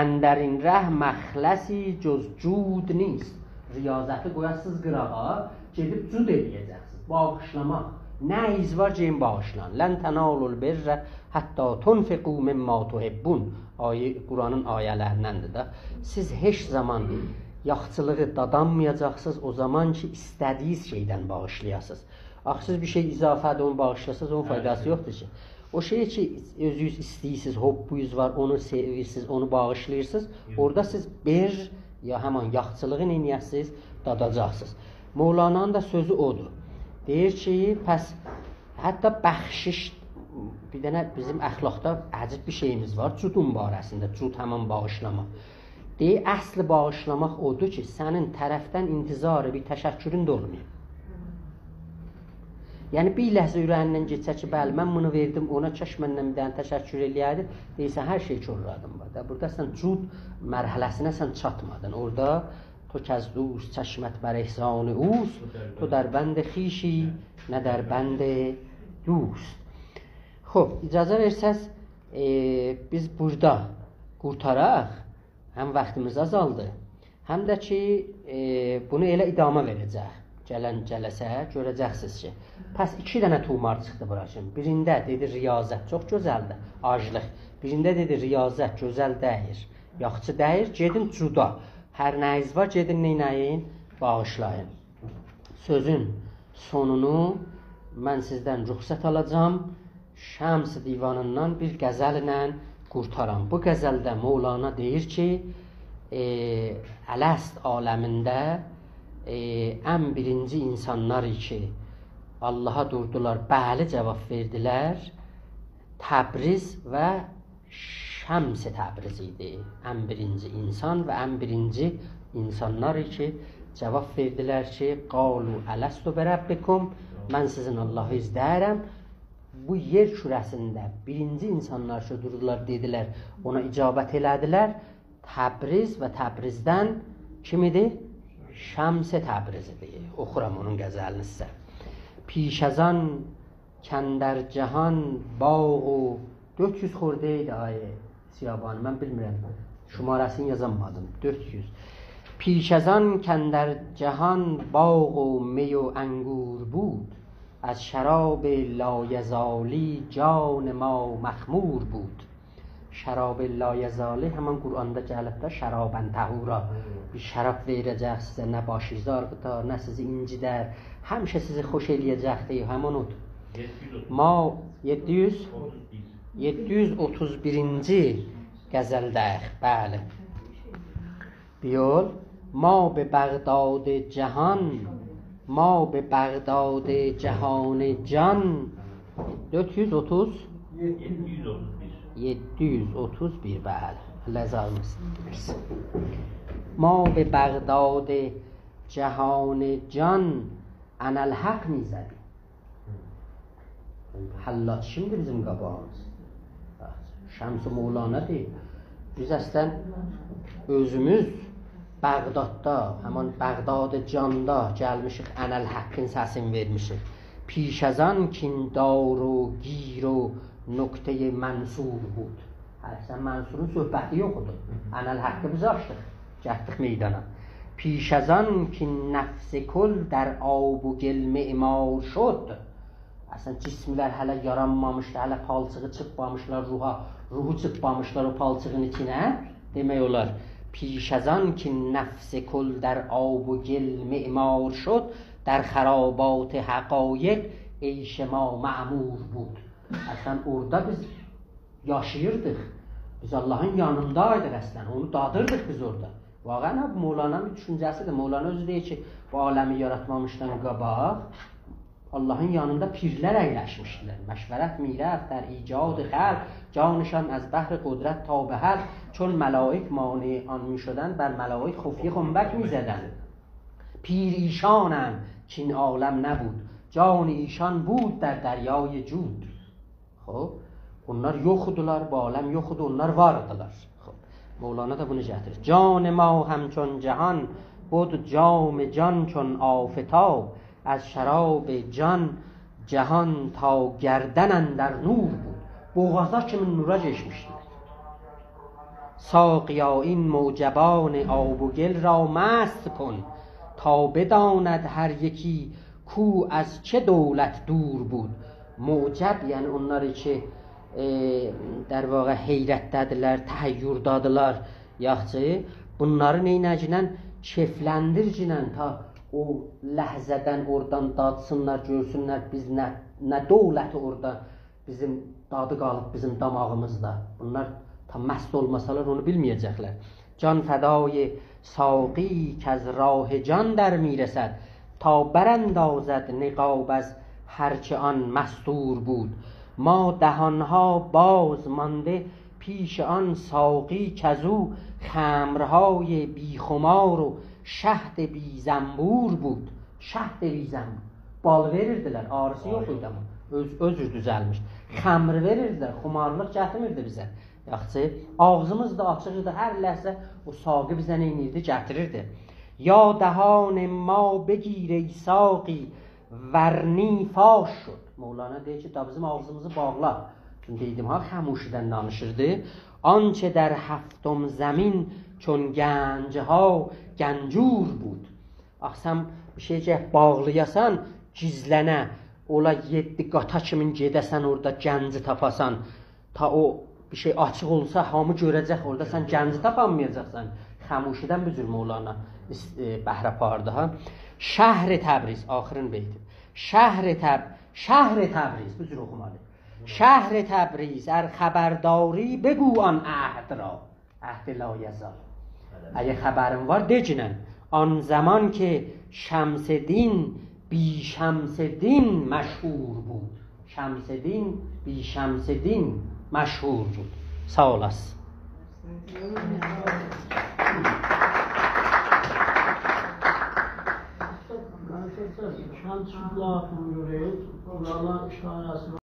Əndərin rəh məxləsi cöz cud nist. Riyazəti qoyasız qırağa, gedib cud eləyəcəksiniz, bağışlamaq. Nə iz var, ceyin bağışlan. Lən tənalul birrə hətta tunfiqu mimma tuhibbun. Quranın ayələrindəndir də. Siz heç zaman yaxçılığı dadanmayacaqsınız o zaman ki, istədiyiniz şeydən bağışlayasınız. Axı bir şey izafədir, onu bağışlasınız, onun faydası yoxdur ki. O şey ki, özünüz istəyirsiniz, hobbuyuz var, onu sevirsiniz, onu bağışlayırsınız. Orada siz bir, ya həman yaxçılığı neyniyəsiniz, dadacaqsınız. Mevlana'nın da sözü odur. Deyir ki, pəs, hətta bəxşiş, bir dənə bizim əxlaqda əcib bir şeyimiz var, cudun barəsində, cud həman bağışlamaq. Deyir, əsli bağışlamaq odur ki, sənin tərəfdən intizarı bir təşəkkürün də olmayıb. Yəni, bir ləhzə ürəyindən geçsə ki, bəli, mən bunu verdim, ona kəş məndən bir dənə təşəkkür eləyərdir, deyirsən, hər şey körradım var. Burada sən cud mərhələsinə sən çatmadın. Orada, تو که از دوست چشمت بر احسان اوست تو در بند خویشی نه در بند دوست. خب icazə versəz biz burada qurtaraq, həm vaxtımız azaldı, həm də ki bunu elə idamə verəcək. Gələn cələsə görəcəksiniz ki. Pəs 2 dənə tumar çıxdı bura şimdi. Birində dedi riyazət çox gözəldir, aclıq. Birində dedi riyazət gözəl dəyir, yaxçı dəyir, gedin cuda. Hər nəyiz var, gedin neynəyin, bağışlayın. Sözün sonunu mən sizdən rüxsət alacam, Şəms divanından bir qəzəllə qurtaram. Bu qəzəldə Mevlana deyir ki, Ələst aləmində ən birinci insanlar ki Allaha durdular, bəli cavab verdilər. Təbriz və Şəms-i Təbriz idi. Ən birinci insan və ən birinci insanlar ki cavab verdilər ki qalu ələstu bi rabbikum, mən sizin Allahı izləyirəm. Bu yer kürəsində birinci insanlar ki durdular, dedilər, ona icabət elədilər. Təbriz və Təbrizdən kim idi? Şəms-i Təbriz idi. Oxuram onun qəzəlini sizə. Pişəzan kəndər cahan bağu 400 xordə idi ayə Siyabanı, mən bilmirəm, şumarəsini yazamadım. 400. Pişəzan kəndər cahan bağu می و انگور بود از شراب لایزالی جان ما مخمور بود. Şərab layəzali həmən Quranda gəlib də şərabən təhura. Bir şərab verəcək sizə, nə başizar qıtar, nə sizi incidər, həmişə sizi xoş eləyəcəkdir, həmən odur. Ma 731-ci qəzəldəyik, bəli. Biyol, ma be Bəğdad cahan, ma be Bəğdad cahan can 731 bəli. Ləzalımız. Ma be Bəğdad cahan can anəl haq mizədi. Hallat şimdi bizim qabağımız. Şəms-i Mevlana deyil. Biz əslən özümüz Bəğdadda, həman Bəğdad canda gəlmişik, ənəl haqqın səsini vermişik. Pişəzan kindar و گیر و نکته منصور بود. Həsən Mansurun söhbəti yoxdur. Ənəl haqqı biz açdıq, gətdik meydana. Pişəzan ki nəfs kul در آب و گل معمار شد. Əslən cismlər hələ yaranmamışdı, hələ palçığı çıkmamışlar ruha, ruhu çıkmamışlar o palçığın içine. Demək olar. پیشازان که نفس کل در آب و گل معمار شد در خرابات حقایق عیش ما معمور بود. Əslən orada biz yaşayırdıq. Biz Allahın yanındaydıq əslən. Onu dadırdıq biz orada. Vaqəən bu Mevlana'nın bir düşüncəsidir. Mevlana özü deyir ki, bu aləmi yaratmamışdan qabaq Allahın yanında pirlər əyləşmişdilər. Məşvərət mirəf در ایجاد خلق جانشان از بحر قدرت تا به حد چون ملائک مانع آن می شدن بر ملائک خفیه خنبک می زدن. پیر ایشانم که این عالم نبود جان ایشان بود در دریای جود. خب onlar yoxdular, bu aləm yoxdu, onlar vardılar. Xub, Mevlana da bunu gətirir. Can ma همچون جهان بود جام جان چون آفتاب از شراب جان جهان تا گردن اندر نور بود. Boğazlar kimi nura geçmişdilər. ساقیا این موجبان آب و گل را مست کن تا بداند هر یکی کو از چه دولت دور بود. Mucəb, yəni onları ki در واقع heyrətdədirlər, təhayyürdadılar, yaxçı, bunları neynəcəklə kefləndircəklə ta o ləhzədən oradan dadsınlar, görsünlər biz nə dövləti orada bizim dadı qalıb bizim damağımızda. Bunlar tam məst olmasalar onu bilməyəcəklər. Can fədai saqi kəz rah can در میرسد تا براندازد نقاب از هرچه آن مستور بود. ما دهانها باز مانده پیش آن ساقی کزو خمرهای بیخمار و şəhd bi zəmbur bud. Şəhd bi zəmbur. Bal verirdilər, ağrısı yox idi amma. Özür düzəlmiş. Xəmr verirdilər, xumarlıq gətirmirdi bizə. Yaxçı, ağzımız da açıq idi, hər ləhzə o saqi bizə neynirdi, gətirirdi. Ya dəhan ma begir ey saqi ورنی فاش شد. Mevlana deyir ki, da bizim ağzımızı bağla. Çünki deydim ha, xəmuşidən danışırdı. Ançe در هفتم زمین چون گنجها گنجور بود. Sən bir şeycək bağlayasan, gizlənə, ola 7 qata kimin gedəsən orada gənci tapasan, ta o bir şey açıq olsa hamı görəcək, orada sən gənci tapanmayacaqsan. Xəmuşidən bu cür Mevlana bəhrə pardı ha. Şəhri Təbriz, axırın beyti. Şəhri Təbriz, bu cür oxumalı. Şəhri Təbriz, ər xəbərdari begu an əhd ra. Əhd la yəzal. Əgər xəbərin var, decinən. An zaman ki Şemseddin bی şemseddin meşhur بود. Şemseddin bی şemseddin meşhur بود. Sağ olasın. Şans buyuruyor. Kur'an'a işaresi